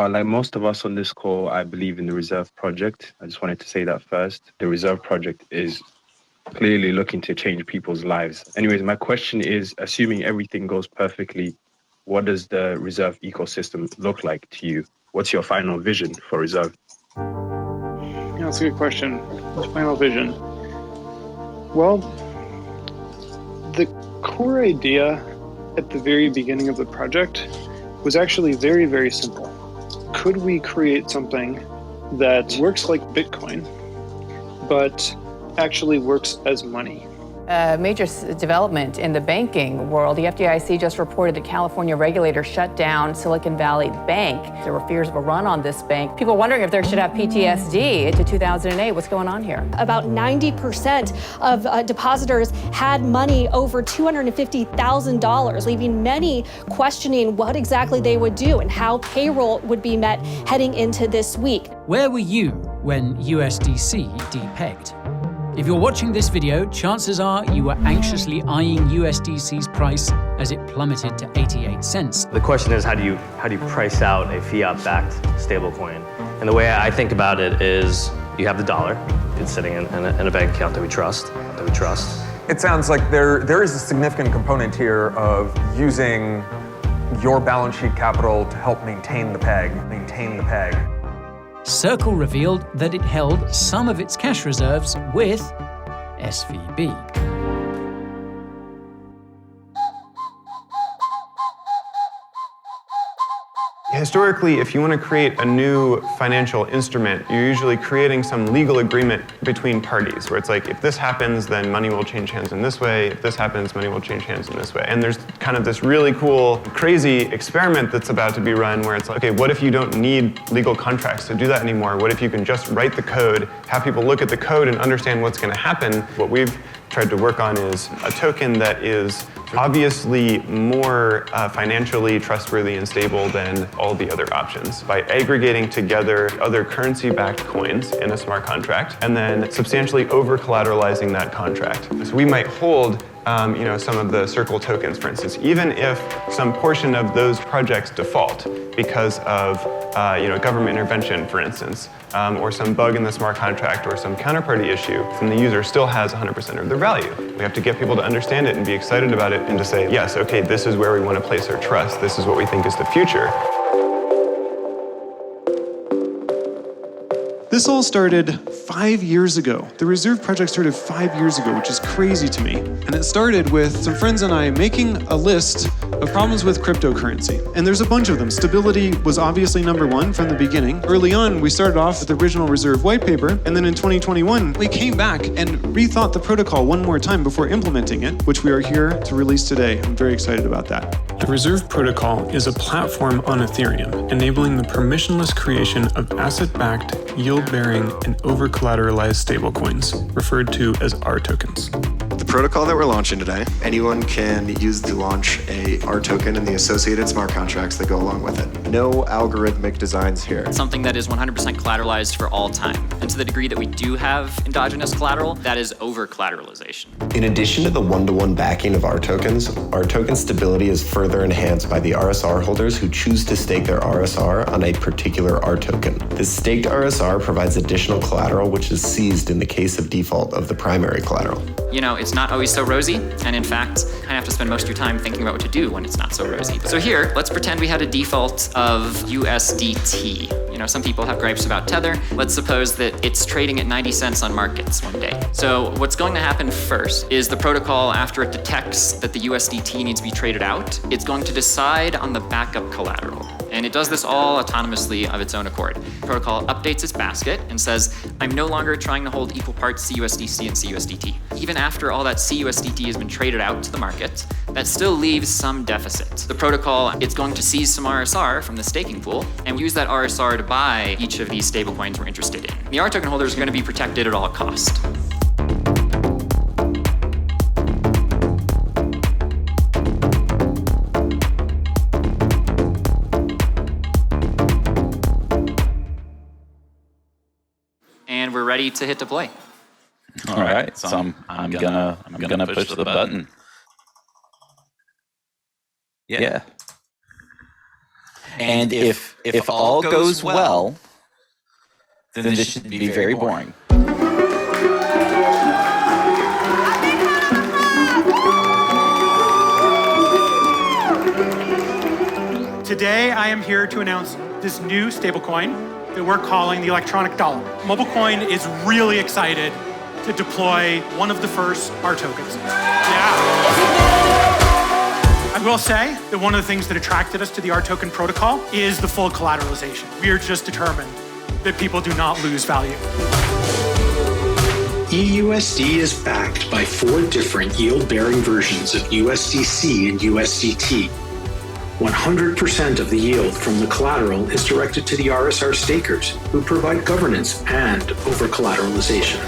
Like most of us on this call, I believe in the Reserve Project. I just wanted to say that first. The Reserve Project is clearly looking to change people's lives. Anyways, my question is, assuming everything goes perfectly, what does the Reserve ecosystem look like to you? What's your final vision for Reserve? Yeah, that's a good question. What's final vision? Well, the core idea at the very beginning of the project was actually very, very simple. Could we create something that works like Bitcoin, but actually works as money? A major development in the banking world. The FDIC just reported that California regulators shut down Silicon Valley Bank. There were fears of a run on this bank. People wondering if they should have PTSD into 2008. What's going on here? About 90% of depositors had money over $250,000, leaving many questioning what exactly they would do and how payroll would be met heading into this week. Where were you when USDC depegged? If you're watching this video, chances are you were anxiously eyeing USDC's price as it plummeted to 88 cents. The question is, how do you price out a fiat-backed stablecoin? And the way I think about it is, you have the dollar. It's sitting in a bank account that we trust. It sounds like there is a significant component here of using your balance sheet capital to help maintain the peg. Circle revealed that it held some of its cash reserves with SVB. Historically, if you want to create a new financial instrument, you're usually creating some legal agreement between parties, where it's like, if this happens, then money will change hands in this way. If this happens, money will change hands in this way. And there's kind of this really cool, crazy experiment that's about to be run where it's like, okay, what if you don't need legal contracts to do that anymore? What if you can just write the code, have people look at the code and understand what's going to happen? What we've tried to work on is a token that is obviously more financially trustworthy and stable than all the other options by aggregating together other currency-backed coins in a smart contract and then substantially over-collateralizing that contract. So we might hold some of the Circle tokens, for instance, even if some portion of those projects default because of government intervention, for instance, or some bug in the smart contract or some counterparty issue, then the user still has 100% of their value. We have to get people to understand it and be excited about it and to say, yes, okay, this is where we want to place our trust. This is what we think is the future. This all started 5 years ago. The Reserve Project started 5 years ago, which is crazy to me. And it started with some friends and I making a list of problems with cryptocurrency. And there's a bunch of them. Stability was obviously number one from the beginning. Early on, we started off with the original Reserve white paper, and then in 2021, we came back and rethought the protocol one more time before implementing it, which we are here to release today. I'm very excited about that. The Reserve Protocol is a platform on Ethereum, enabling the permissionless creation of asset-backed, yield-bearing, and over-collateralized stablecoins, referred to as R tokens. The protocol that we're launching today, anyone can use to launch a R token and the associated smart contracts that go along with it. No algorithmic designs here. It's something that is 100% collateralized for all time. And to the degree that we do have endogenous collateral, that is over-collateralization. In addition to the one-to-one backing of R tokens, R token stability is further enhanced by the RSR holders who choose to stake their RSR on a particular R token. This staked RSR provides additional collateral which is seized in the case of default of the primary collateral. It's not always so rosy, and in fact, I have to spend most of your time thinking about what to do when it's not so rosy. So here, let's pretend we had a default of USDT. Some people have gripes about Tether. Let's suppose that it's trading at 90 cents on markets one day. So what's going to happen first is the protocol, after it detects that the USDT needs to be traded out, it's going to decide on the backup collateral. And it does this all autonomously of its own accord. The protocol updates its basket and says, I'm no longer trying to hold equal parts CUSDC and CUSDT. Even after all that CUSDT has been traded out to the market, that still leaves some deficit. The protocol, it's going to seize some RSR from the staking pool and use that RSR to buy each of these stablecoins we're interested in. The R token holders are going to be protected at all costs. And we're ready to hit deploy. All right, so I'm gonna push the button. Yeah. And if all goes well, then this should be very boring. Today, I am here to announce this new stablecoin that we're calling the electronic dollar. MobileCoin is really excited to deploy one of the first R tokens. I will say that one of the things that attracted us to the R token protocol is the full collateralization. We are just determined that people do not lose value. EUSD is backed by 4 different yield-bearing versions of USDC and USDT. 100% of the yield from the collateral is directed to the RSR stakers, who provide governance and over-collateralization.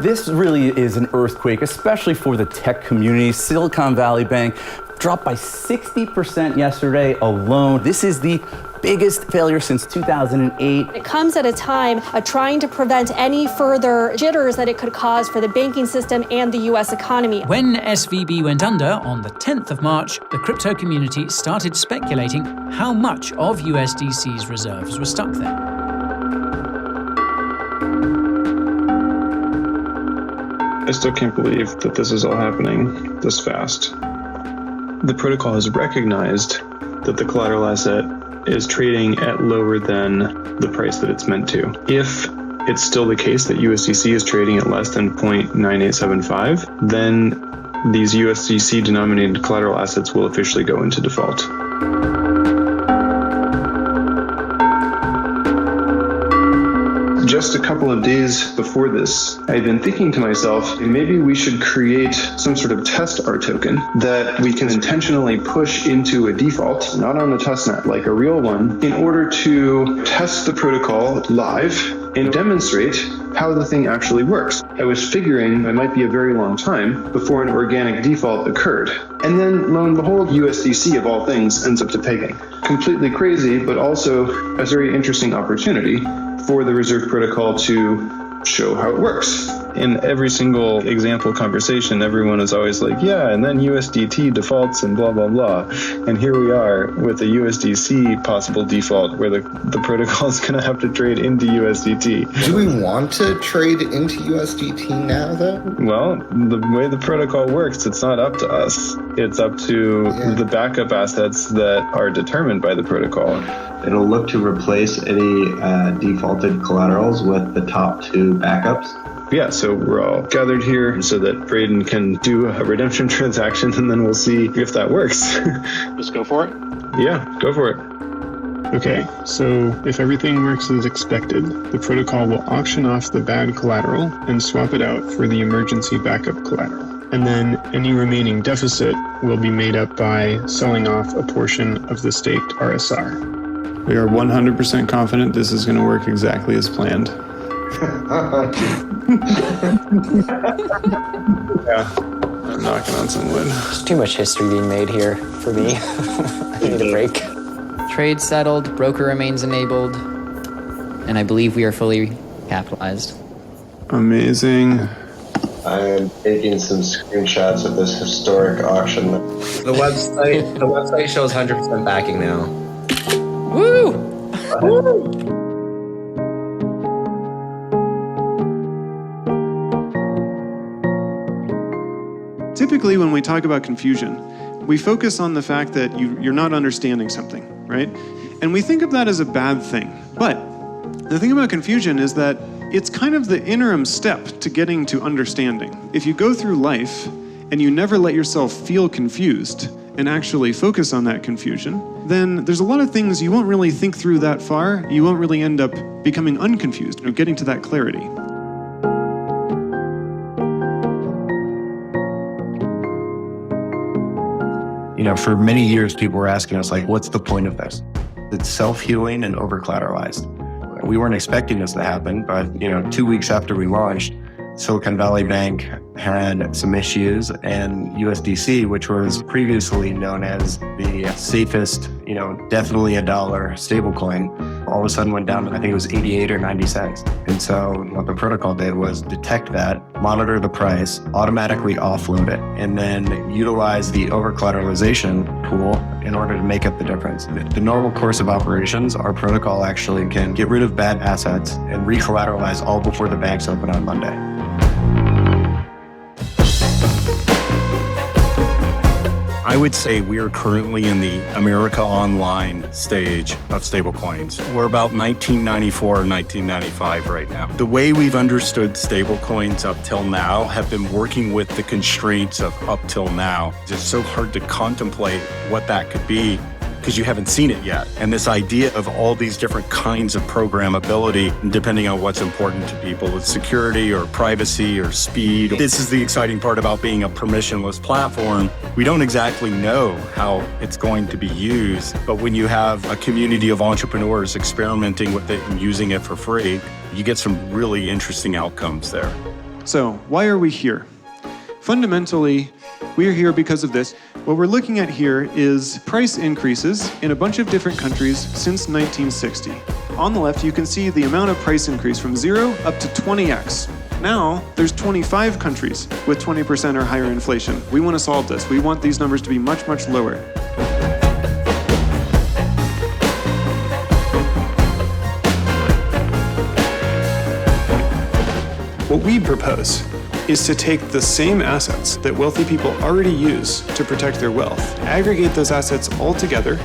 This really is an earthquake, especially for the tech community. Silicon Valley Bank dropped by 60% yesterday alone. This is the biggest failure since 2008. It comes at a time of trying to prevent any further jitters that it could cause for the banking system and the U.S. economy. When SVB went under on the 10th of March, the crypto community started speculating how much of USDC's reserves were stuck there. I still can't believe that this is all happening this fast. The protocol has recognized that the collateral asset is trading at lower than the price that it's meant to. If it's still the case that USDC is trading at less than 0.9875, then these USDC denominated collateral assets will officially go into default. Just a couple of days before this, I've been thinking to myself, maybe we should create some sort of test R token that we can intentionally push into a default, not on a testnet, like a real one, in order to test the protocol live and demonstrate how the thing actually works. I was figuring it might be a very long time before an organic default occurred. And then, lo and behold, USDC of all things ends up pegging. Completely crazy, but also a very interesting opportunity for the Reserve Protocol to show how it works. In every single example conversation, everyone is always like, yeah, and then USDT defaults and blah, blah, blah. And here we are with a USDC possible default where the protocol is going to have to trade into USDT. Do we want to trade into USDT now, though? Well, the way the protocol works, it's not up to us. It's up to the backup assets that are determined by the protocol. It'll look to replace any defaulted collaterals with the top 2 backups. Yeah, so we're all gathered here so that Braden can do a redemption transaction, and then we'll see if that works. Let's go for it. Yeah, go for it. Okay, so if everything works as expected, the protocol will auction off the bad collateral and swap it out for the emergency backup collateral. And then any remaining deficit will be made up by selling off a portion of the staked RSR. We are 100% confident this is going to work exactly as planned. Yeah, I'm knocking on some wood. There's too much history being made here for me. I need a break. Trade settled, broker remains enabled, and I believe we are fully capitalized. Amazing. I'm taking some screenshots of this historic auction. The website shows 100% backing now. Woo! Woo! Typically, when we talk about confusion, we focus on the fact that you're not understanding something, right? And we think of that as a bad thing. But the thing about confusion is that it's kind of the interim step to getting to understanding. If you go through life and you never let yourself feel confused and actually focus on that confusion, then there's a lot of things you won't really think through that far. You won't really end up becoming unconfused or getting to that clarity. You know, for many years, people were asking us, like, what's the point of this? It's self-healing and over-collateralized. We weren't expecting this to happen, but, 2 weeks after we launched, Silicon Valley Bank had some issues, and USDC, which was previously known as the safest, definitely $1 stablecoin, all of a sudden went down to, I think it was 88 or 90 cents. And so what the protocol did was detect that, monitor the price, automatically offload it, and then utilize the over-collateralization pool in order to make up the difference. The normal course of operations, our protocol actually can get rid of bad assets and re-collateralize all before the banks open on Monday. I would say we are currently in the America Online stage of stablecoins. We're about 1994 or 1995 right now. The way we've understood stablecoins up till now have been working with the constraints of up till now. It's so hard to contemplate what that could be because you haven't seen it yet. And this idea of all these different kinds of programmability, depending on what's important to people, with security or privacy or speed. This is the exciting part about being a permissionless platform. We don't exactly know how it's going to be used, but when you have a community of entrepreneurs experimenting with it and using it for free, you get some really interesting outcomes there. So, why are we here? Fundamentally, we're here because of this. What we're looking at here is price increases in a bunch of different countries since 1960. On the left, you can see the amount of price increase from 0 up to 20x. Now, there's 25 countries with 20% or higher inflation. We want to solve this. We want these numbers to be much, much lower. What we propose is to take the same assets that wealthy people already use to protect their wealth, aggregate those assets all together,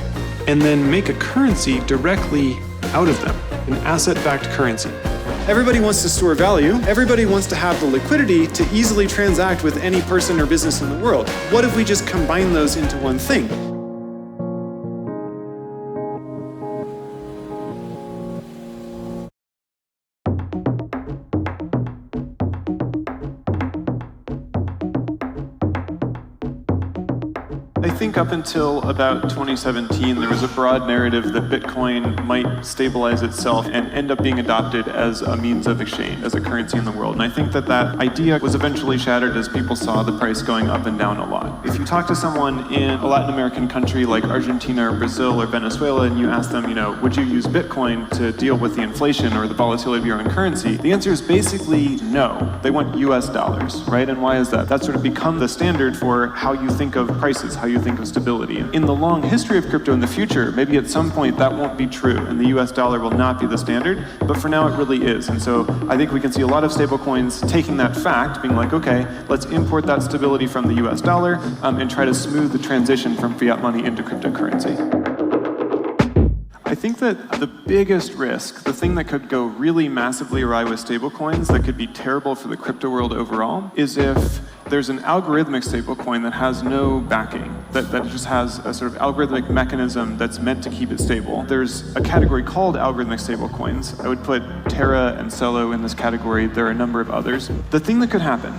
and then make a currency directly out of them, an asset-backed currency. Everybody wants to store value. Everybody wants to have the liquidity to easily transact with any person or business in the world. What if we just combine those into one thing? I think up until about 2017, there was a broad narrative that Bitcoin might stabilize itself and end up being adopted as a means of exchange, as a currency in the world. And I think that that idea was eventually shattered as people saw the price going up and down a lot. If you talk to someone in a Latin American country like Argentina or Brazil or Venezuela, and you ask them, would you use Bitcoin to deal with the inflation or the volatility of your own currency? The answer is basically no. They want US dollars, right? And why is that? That's sort of become the standard for how you think of prices, how you think of stability. In the long history of crypto in the future, maybe at some point that won't be true and the US dollar will not be the standard, but for now it really is. And so I think we can see a lot of stablecoins taking that fact, being like, okay, let's import that stability from the US dollar and try to smooth the transition from fiat money into cryptocurrency. I think that the biggest risk, the thing that could go really massively awry with stablecoins that could be terrible for the crypto world overall, is if there's an algorithmic stablecoin that has no backing, that just has a sort of algorithmic mechanism that's meant to keep it stable. There's a category called algorithmic stablecoins. I would put Terra and Celo in this category. There are a number of others. The thing that could happen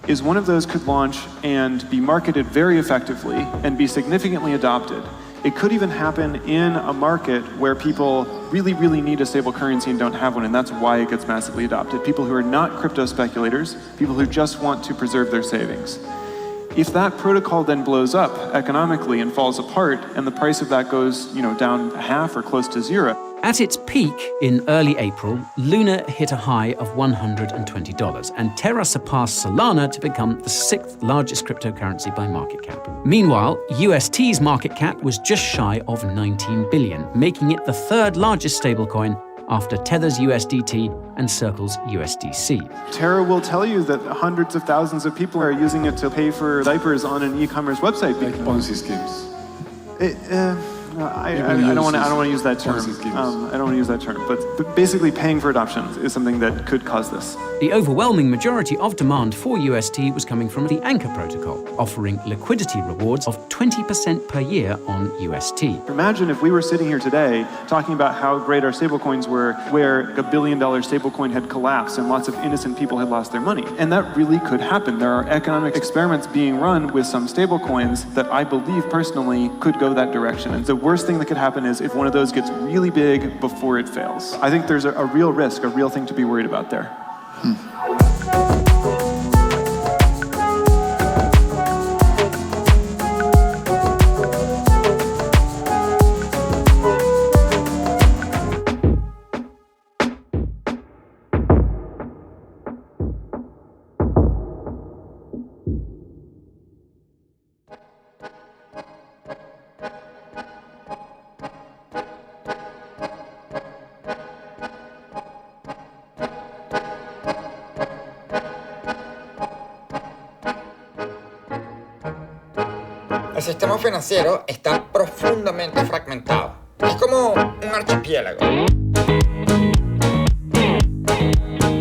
is one of those could launch and be marketed very effectively and be significantly adopted. It could even happen in a market where people really, really need a stable currency and don't have one, and that's why it gets massively adopted. People who are not crypto speculators, people who just want to preserve their savings. If that protocol then blows up economically and falls apart, and the price of that goes, down half or close to zero. At its peak in early April, Luna hit a high of $120, and Terra surpassed Solana to become the 6th largest cryptocurrency by market cap. Meanwhile, UST's market cap was just shy of $19 billion, making it the 3rd largest stablecoin after Tether's USDT and Circle's USDC. Terra will tell you that hundreds of thousands of people are using it to pay for diapers on an e-commerce website. Like Ponzi schemes. I don't want to use that term. I don't want to use that term. But basically, paying for adoption is something that could cause this. The overwhelming majority of demand for UST was coming from the Anchor protocol, offering liquidity rewards of 20% per year on UST. Imagine if we were sitting here today talking about how great our stablecoins were, where a $1 billion stablecoin had collapsed and lots of innocent people had lost their money. And that really could happen. There are economic experiments being run with some stablecoins that I believe personally could go that direction. And the worst thing that could happen is if one of those gets really big before it fails. I think there's a real risk, a real thing to be worried about there. El sistema financiero está profundamente fragmentado. Es como un archipiélago.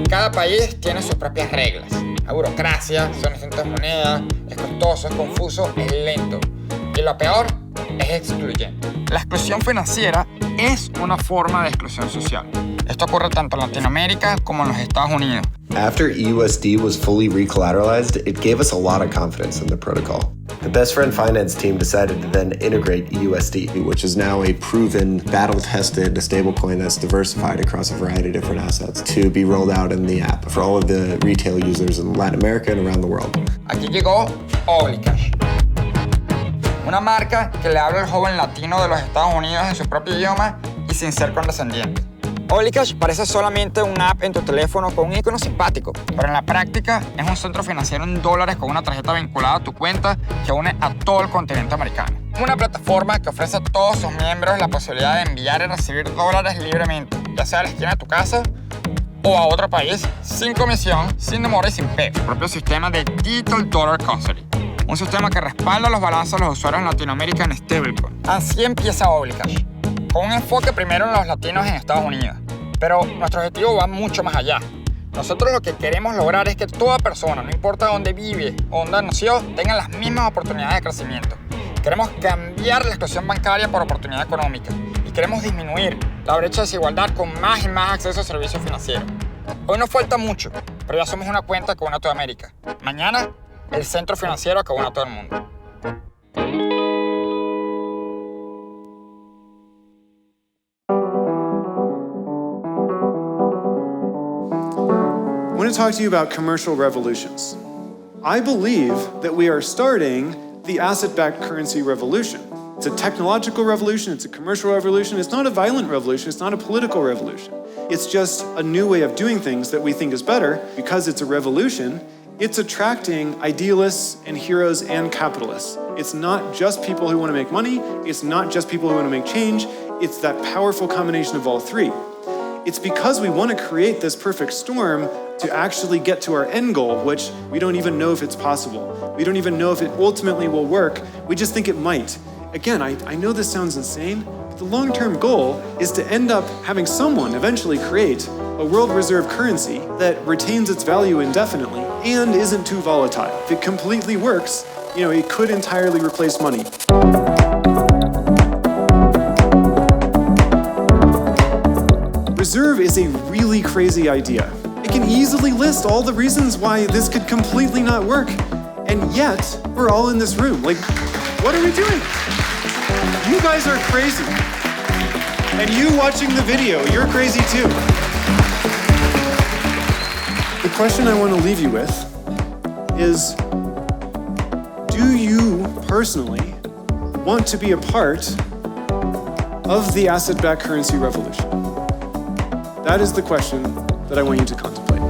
Cada país tiene sus propias reglas. La burocracia, son distintas monedas, es costoso, es confuso, es lento. Y lo peor, es excluyente. La exclusión financiera es una forma de exclusión social. Esto ocurre tanto en Latinoamérica como en los Estados Unidos. After EUSD was fully recollateralized, it gave us a lot of confidence in the protocol. The Best Friend Finance team decided to then integrate EUSD, which is now a proven, battle-tested stablecoin that's diversified across a variety of different assets, to be rolled out in the app for all of the retail users in Latin America and around the world. Aquí llegó Oblicash, una marca que le habla al joven latino de los Estados Unidos en su propio idioma y sin ser condescendiente. Oblicash parece solamente una app en tu teléfono con un icono simpático, pero en la práctica es un centro financiero en dólares con una tarjeta vinculada a tu cuenta que une a todo el continente americano. Una plataforma que ofrece a todos sus miembros la posibilidad de enviar y recibir dólares libremente, ya sea a la esquina de tu casa o a otro país, sin comisión, sin demora y sin pego. El propio sistema de Digital Dollar Custody, un sistema que respalda los balances de los usuarios en Latinoamérica en stablecoin. Así empieza Oblicash, con un enfoque primero en los latinos en Estados Unidos. Pero nuestro objetivo va mucho más allá. Nosotros lo que queremos lograr es que toda persona, no importa dónde vive o dónde nació, tenga las mismas oportunidades de crecimiento. Queremos cambiar la exclusión bancaria por oportunidad económica y queremos disminuir la brecha de desigualdad con más y más acceso a servicios financieros. Hoy nos falta mucho, pero ya somos una cuenta que une a toda América. Mañana, el centro financiero que une a todo el mundo. I want to talk to you about commercial revolutions. I believe that we are starting the asset-backed currency revolution. It's a technological revolution, it's a commercial revolution, it's not a violent revolution, it's not a political revolution. It's just a new way of doing things that we think is better. Because it's a revolution, it's attracting idealists and heroes and capitalists. It's not just people who want to make money, it's not just people who want to make change, it's that powerful combination of all three. It's because we want to create this perfect storm to actually get to our end goal, which we don't even know if it's possible. We don't even know if it ultimately will work. We just think it might. Again, I know this sounds insane, but the long-term goal is to end up having someone eventually create a world reserve currency that retains its value indefinitely and isn't too volatile. If it completely works, it could entirely replace money. Reserve is a really crazy idea. It can easily list all the reasons why this could completely not work. And yet, we're all in this room. Like, what are we doing? You guys are crazy. And you watching the video, you're crazy too. The question I want to leave you with is, do you personally want to be a part of the asset-backed currency revolution? That is the question that I want you to contemplate.